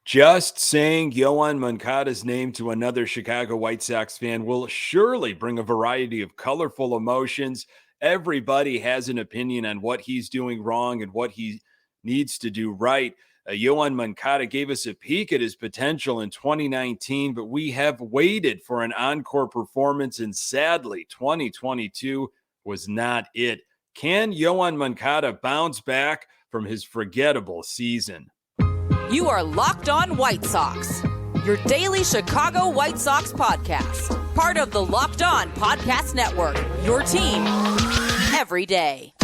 Just saying Yoán Moncada's name to another Chicago White Sox fan will surely bring a variety of colorful emotions. Everybody has an opinion on what he's doing wrong and what he needs to do right. Yoán Moncada gave us a peek at his potential in 2019, but we have waited for an encore performance, and sadly, 2022 was not it. Can Yoán Moncada bounce back from his forgettable season? You are Locked On White Sox, your daily Chicago White Sox podcast. Part of the Locked On Podcast Network, your team every day.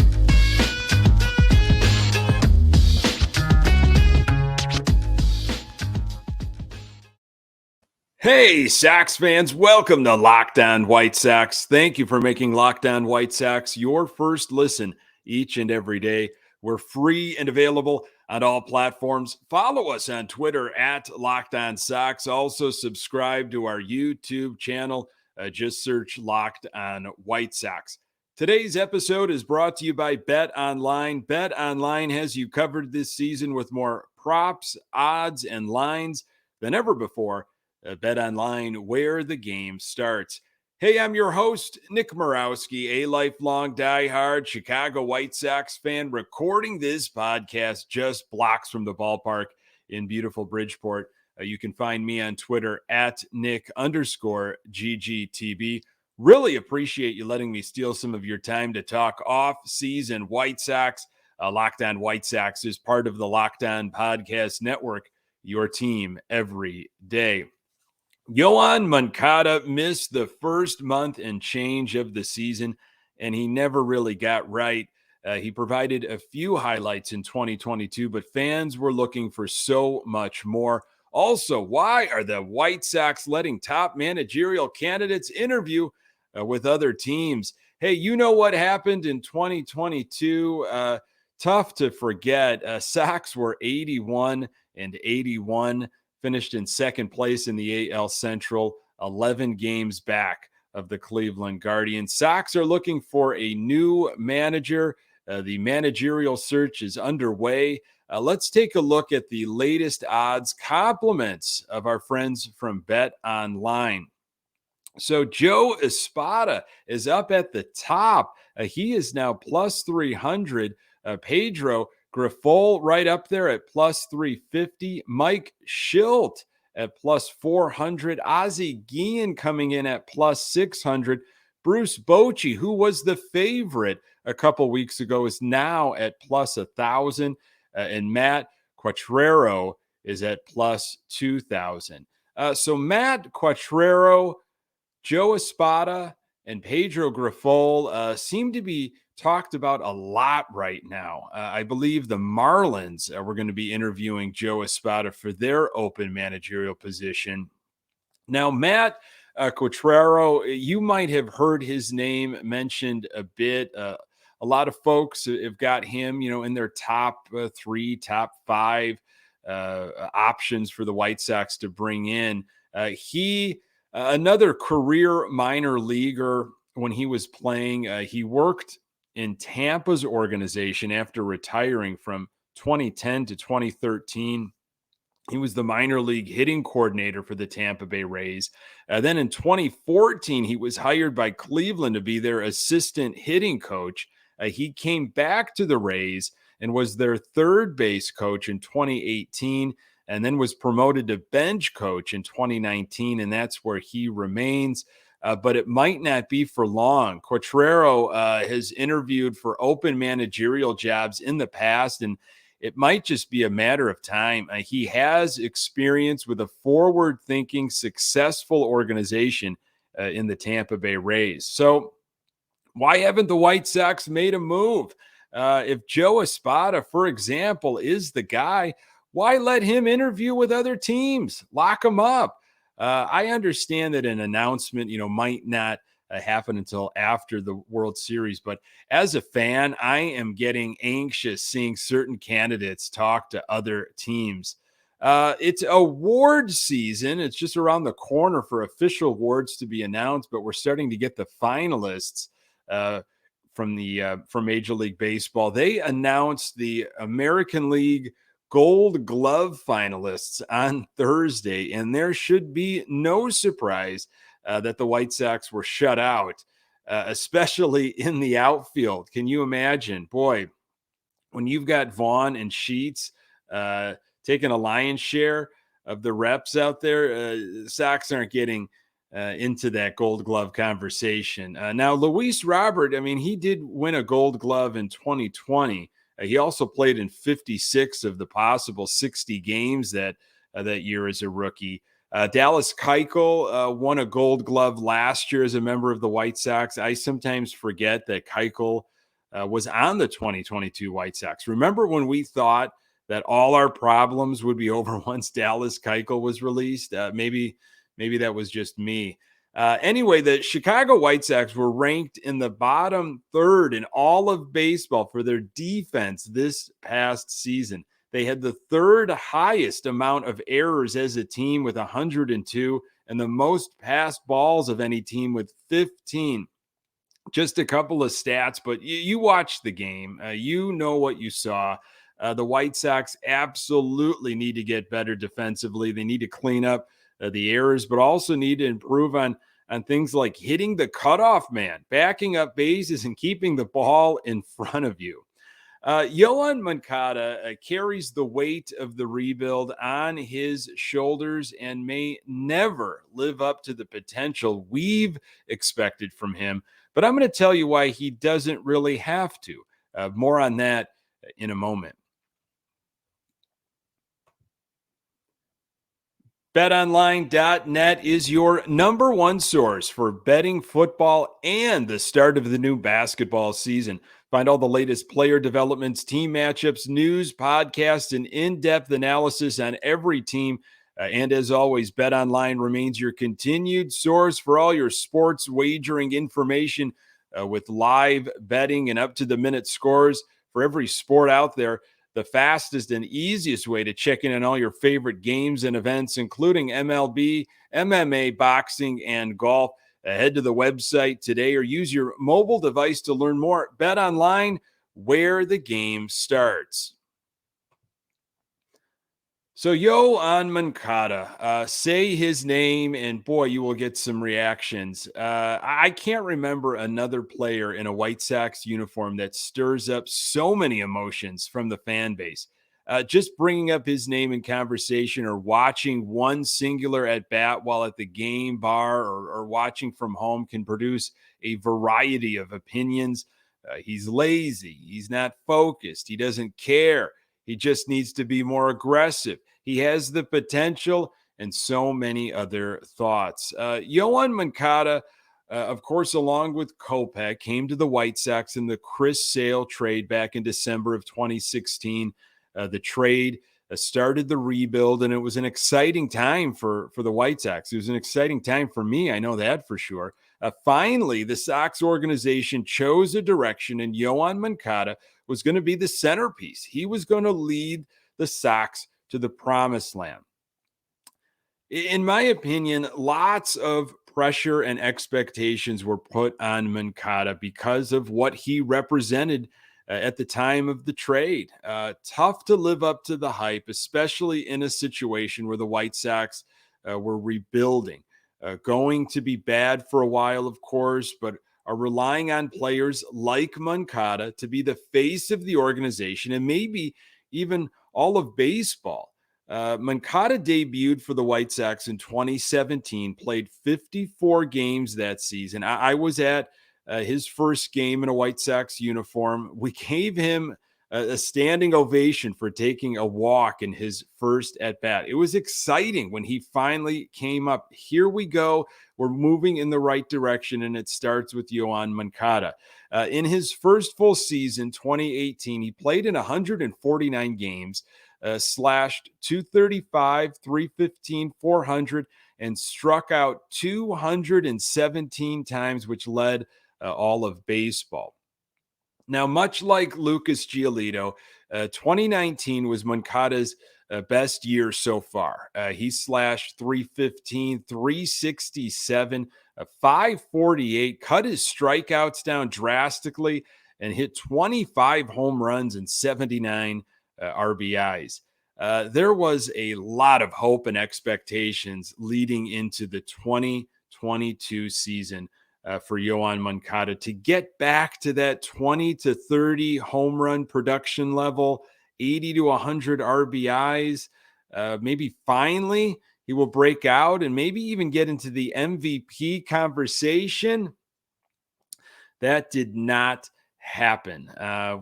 Hey, Sox fans, welcome to Locked On White Sox. Thank you for making Locked On White Sox your first listen each and every day. We're free and available on all platforms. Follow us on Twitter at Locked On Sox. Also subscribe to our YouTube channel. Just search Locked On White Sox. Today's episode is brought to you by BetOnline. BetOnline has you covered this season with more props, odds, and lines than ever before. BetOnline, where the game starts. Hey, I'm your host, Nick Morawski, a lifelong diehard Chicago White Sox fan, recording this podcast just blocks from the ballpark in beautiful Bridgeport. You can find me on Twitter at Nick_GGTB. Really appreciate you letting me steal some of your time to talk off-season White Sox. Locked On White Sox is part of the Locked On Podcast Network, your team every day. Yoán Moncada missed the first month and change of the season, and he never really got right. He provided a few highlights in 2022, but fans were looking for so much more. Also, why are the White Sox letting top managerial candidates interview with other teams? Hey, you know what happened in 2022? Tough to forget. Sox were 81-81. Finished in second place in the AL Central, 11 games back of the Cleveland Guardians. Sox are looking for a new manager. The managerial search is underway. Let's take a look at the latest odds, compliments of our friends from BetOnline. So Joe Espada is up at the top. He is now plus 300. Pedro Grifol right up there at plus 350. Mike Schilt at plus 400. Ozzie Guillen coming in at plus 600. Bruce Bochy, who was the favorite a couple weeks ago, is now at plus 1,000. And Matt Quatrero is at plus 2,000. So Matt Quatrero, Joe Espada, and Pedro Grifol seem to be talked about a lot right now. I believe the Marlins were going to be interviewing Joe Espada for their open managerial position. Now, Matt Quatrero, you might have heard his name mentioned a bit. A lot of folks have got him, in their top three, top five options for the White Sox to bring in. Another career minor leaguer when he was playing. He worked in Tampa's organization after retiring from 2010 to 2013. He was the minor league hitting coordinator for the Tampa Bay Rays. Then in 2014, he was hired by Cleveland to be their assistant hitting coach. He came back to the Rays and was their third base coach in 2018, and then was promoted to bench coach in 2019, and that's where he remains. But it might not be for long. Quatrero has interviewed for open managerial jobs in the past, and it might just be a matter of time. He has experience with a forward-thinking, successful organization in the Tampa Bay Rays. So why haven't the White Sox made a move? If Joe Espada, for example, is the guy, why let him interview with other teams? Lock him up. I understand that an announcement, might not happen until after the World Series, but as a fan, I am getting anxious seeing certain candidates talk to other teams. It's award season. It's just around the corner for official awards to be announced, but we're starting to get the finalists from Major League Baseball. They announced the American League Gold Glove finalists on Thursday, and there should be no surprise that the White Sox were shut out, especially in the outfield. Can you imagine? Boy, when you've got Vaughn and Sheets taking a lion's share of the reps out there, Sox aren't getting into that Gold Glove conversation. Now, Luis Robert, I mean, he did win a Gold Glove in 2020. He also played in 56 of the possible 60 games that year as a rookie. Dallas Keuchel won a Gold Glove last year as a member of the White Sox. I sometimes forget that Keuchel was on the 2022 White Sox. Remember when we thought that all our problems would be over once Dallas Keuchel was released? Maybe that was just me. Anyway, the Chicago White Sox were ranked in the bottom third in all of baseball for their defense this past season. They had the third highest amount of errors as a team with 102 and the most passed balls of any team with 15. Just a couple of stats, but you watched the game. You know what you saw. The White Sox absolutely need to get better defensively. They need to clean up the errors, but also need to improve on things like hitting the cutoff man, backing up bases, and keeping the ball in front of you. Yoán Moncada carries the weight of the rebuild on his shoulders and may never live up to the potential we've expected from him. But I'm going to tell you why he doesn't really have to. More on that in a moment. BetOnline.net is your number one source for betting football and the start of the new basketball season. Find all the latest player developments, team matchups, news, podcasts, and in-depth analysis on every team. And as always, BetOnline remains your continued source for all your sports wagering information with live betting and up-to-the-minute scores for every sport out there. The fastest and easiest way to check in on all your favorite games and events, including MLB, MMA, boxing, and golf. Head to the website today or use your mobile device to learn more. Bet online, where the game starts. So Yoán Moncada, say his name and boy, you will get some reactions. I can't remember another player in a White Sox uniform that stirs up so many emotions from the fan base. Just bringing up his name in conversation or watching one singular at bat while at the game bar or watching from home can produce a variety of opinions. He's lazy. He's not focused. He doesn't care. He just needs to be more aggressive. He has the potential and so many other thoughts. Yoán Moncada, of course, along with Kopech, came to the White Sox in the Chris Sale trade back in December of 2016. The trade started the rebuild, and it was an exciting time for the White Sox. It was an exciting time for me. I know that for sure. Finally, the Sox organization chose a direction, and Yoán Moncada was going to be the centerpiece. He was going to lead the Sox to the promised land. In my opinion, lots of pressure and expectations were put on Moncada because of what he represented at the time of the trade. Tough to live up to the hype, especially in a situation where the White Sox were rebuilding. Going to be bad for a while, of course, but are relying on players like Moncada to be the face of the organization and maybe even all of baseball. Moncada debuted for the White Sox in 2017, played 54 games that season. I was at his first game in a White Sox uniform. We gave him a standing ovation for taking a walk in his first at bat. It was exciting when he finally came up. Here we go. We're moving in the right direction, and it starts with Yoán Moncada. In his first full season, 2018, he played in 149 games, slashed 235, 315, 400, and struck out 217 times, which led all of baseball. Now, much like Lucas Giolito, 2019 was Moncada's best year so far. He slashed 315, 367, 548, cut his strikeouts down drastically, and hit 25 home runs and 79 RBIs. There was a lot of hope and expectations leading into the 2022 season for Yoán Moncada to get back to that 20 to 30 home run production level, 80 to 100 RBIs. Maybe finally he will break out and maybe even get into the MVP conversation. That did not happen.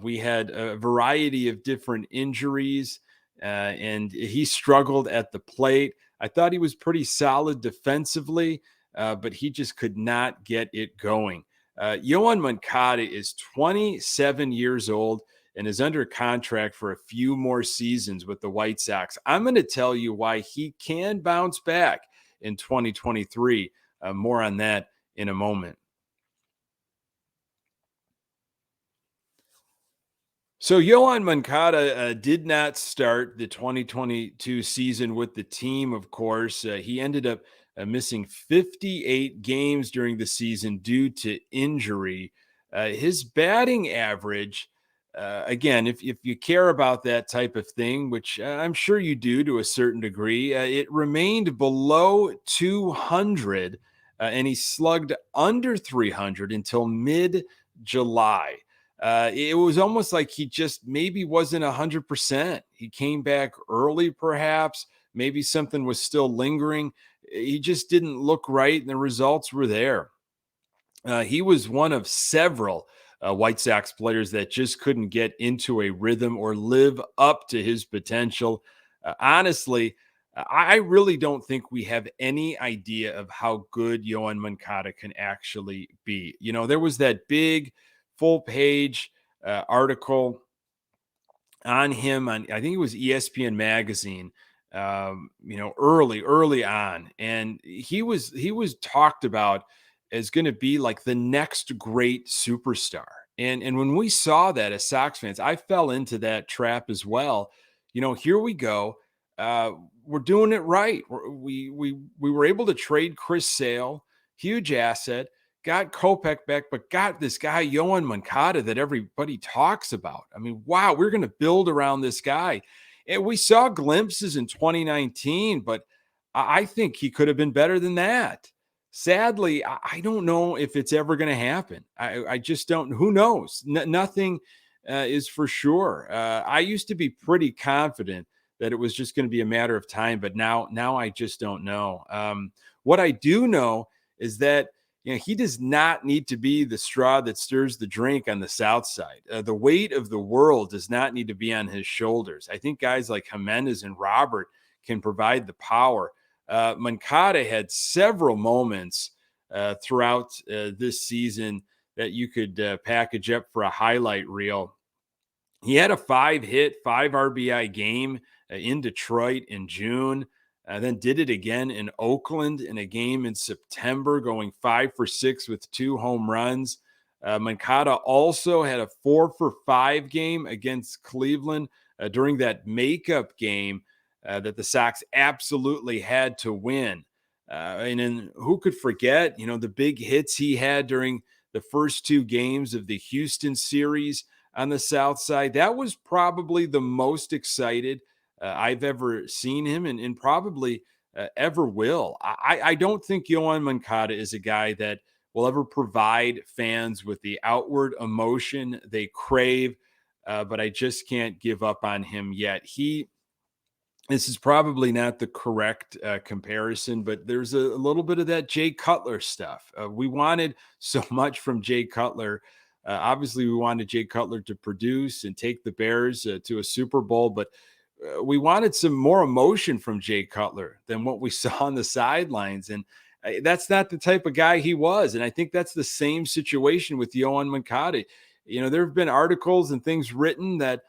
We had a variety of different injuries, and he struggled at the plate. I thought he was pretty solid defensively, but he just could not get it going. Yoán Moncada is 27 years old and is under contract for a few more seasons with the White Sox. I'm going to tell you why he can bounce back in 2023. More on that in a moment. So Yoán Moncada did not start the 2022 season with the team, of course. He ended up missing 58 games during the season due to injury. His batting average, again, if you care about that type of thing, which I'm sure you do to a certain degree, it remained below 200, and he slugged under 300 until mid-July. It was almost like he just maybe wasn't 100%. He came back early, perhaps. Maybe something was still lingering. He just didn't look right, and the results were there. He was one of several White Sox players that just couldn't get into a rhythm or live up to his potential. Honestly, I really don't think we have any idea of how good Yoán Moncada can actually be. You know, there was that big full-page article on him on, I think it was ESPN magazine, early on, and he was talked about as going to be like the next great superstar. And when we saw that as Sox fans, I fell into that trap as well. Here we go. We're doing it right. We were able to trade Chris Sale, huge asset, got Kopech back, but got this guy, Yoán Moncada, that everybody talks about. I mean, wow, we're going to build around this guy. And we saw glimpses in 2019, but I think he could have been better than that. Sadly, I don't know if it's ever going to happen. I just don't. Who knows? Nothing is for sure. I used to be pretty confident that it was just going to be a matter of time, but now I just don't know. What I do know is that he does not need to be the straw that stirs the drink on the South side. The weight of the world does not need to be on his shoulders. I think guys like Jimenez and Robert can provide the power. Moncada had several moments throughout this season that you could package up for a highlight reel. He had a 5-hit, 5 RBI game in Detroit in June. Then did it again in Oakland in a game in September, going 5 for 6 with 2 home runs. Moncada also had a 4 for 5 game against Cleveland during that makeup game that the Sox absolutely had to win. And then who could forget, the big hits he had during the first 2 games of the Houston series on the South side. That was probably the most excited I've ever seen him and probably ever will. I don't think Yoán Moncada is a guy that will ever provide fans with the outward emotion they crave, but I just can't give up on him yet. This is probably not the correct comparison, but there's a little bit of that Jay Cutler stuff. We wanted so much from Jay Cutler. Obviously, we wanted Jay Cutler to produce and take the Bears to a Super Bowl, but we wanted some more emotion from Jay Cutler than what we saw on the sidelines. And that's not the type of guy he was. And I think that's the same situation with Yoán Moncada. There have been articles and things written that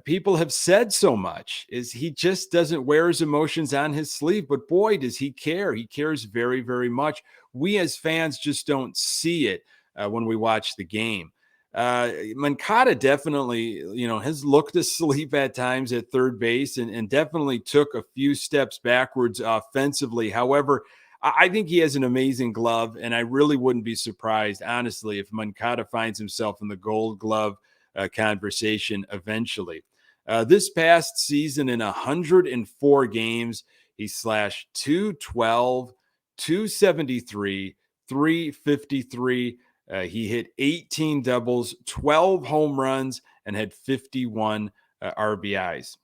people have said so much is he just doesn't wear his emotions on his sleeve, but boy, does he care. He cares very, very much. We as fans just don't see it when we watch the game. Moncada definitely, has looked asleep at times at third base and definitely took a few steps backwards offensively. However, I think he has an amazing glove, and I really wouldn't be surprised, honestly, if Moncada finds himself in the Gold Glove conversation eventually. This past season, in 104 games, he slashed 212, 273, 353. He hit 18 doubles, 12 home runs, and had 51 RBIs.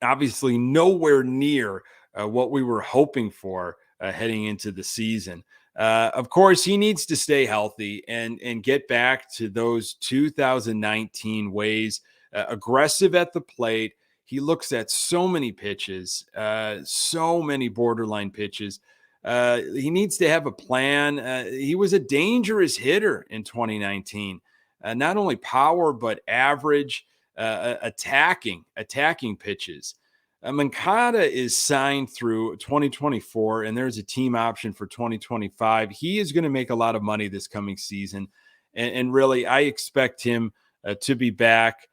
Obviously, nowhere near what we were hoping for heading into the season. Of course, he needs to stay healthy and get back to those 2019 ways. Aggressive at the plate. He looks at so many pitches, so many borderline pitches. He needs to have a plan. He was a dangerous hitter in 2019. Not only power, but average, attacking pitches. Moncada is signed through 2024, and there's a team option for 2025. He is going to make a lot of money this coming season. And really, I expect him to be back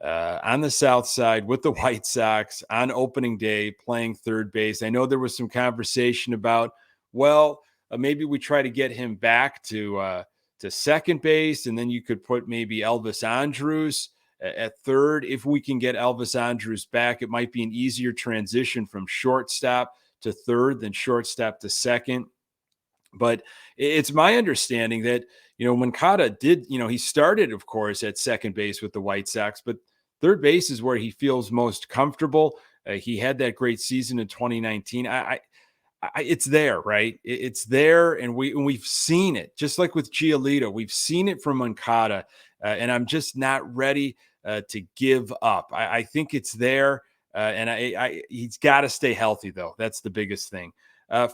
on the South Side with the White Sox on opening day playing third base. I know there was some conversation about, maybe we try to get him back to second base, and then you could put maybe Elvis Andrus at third. If we can get Elvis Andrus back, it might be an easier transition from shortstop to third than shortstop to second. But it's my understanding that, Moncada did, he started, of course, at second base with the White Sox, but third base is where he feels most comfortable. He had that great season in 2019. It's there, right? It's there, and we've seen it. Just like with Giolito, we've seen it from Moncada, and I'm just not ready to give up. I think it's there, and he's got to stay healthy, though. That's the biggest thing.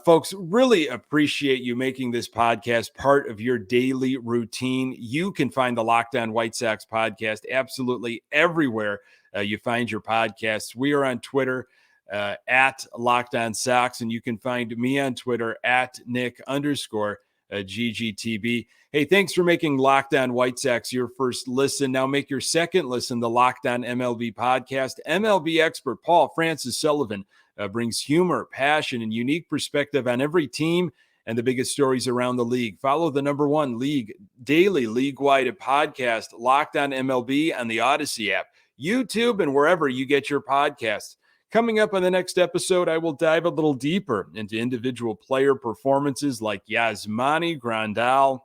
Folks, really appreciate you making this podcast part of your daily routine. You can find the Locked On White Sox podcast absolutely everywhere you find your podcasts. We are on Twitter at Locked On Sox, and you can find me on Twitter at Nick_GGTB. Hey, thanks for making Locked On White Sox your first listen. Now make your second listen the Locked On MLB podcast. MLB expert Paul Francis Sullivan brings humor, passion, and unique perspective on every team and the biggest stories around the league. Follow the #1 daily league-wide podcast, Locked On MLB, on the Odyssey app, YouTube, and wherever you get your podcasts. Coming up on the next episode, I will dive a little deeper into individual player performances like Yasmani Grandal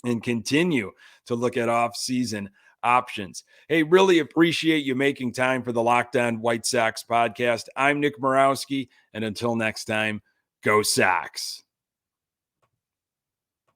and continue to look at off-season options. Hey, really appreciate you making time for the Locked On White Sox podcast. I'm Nick Morawski, and until next time, go Sox.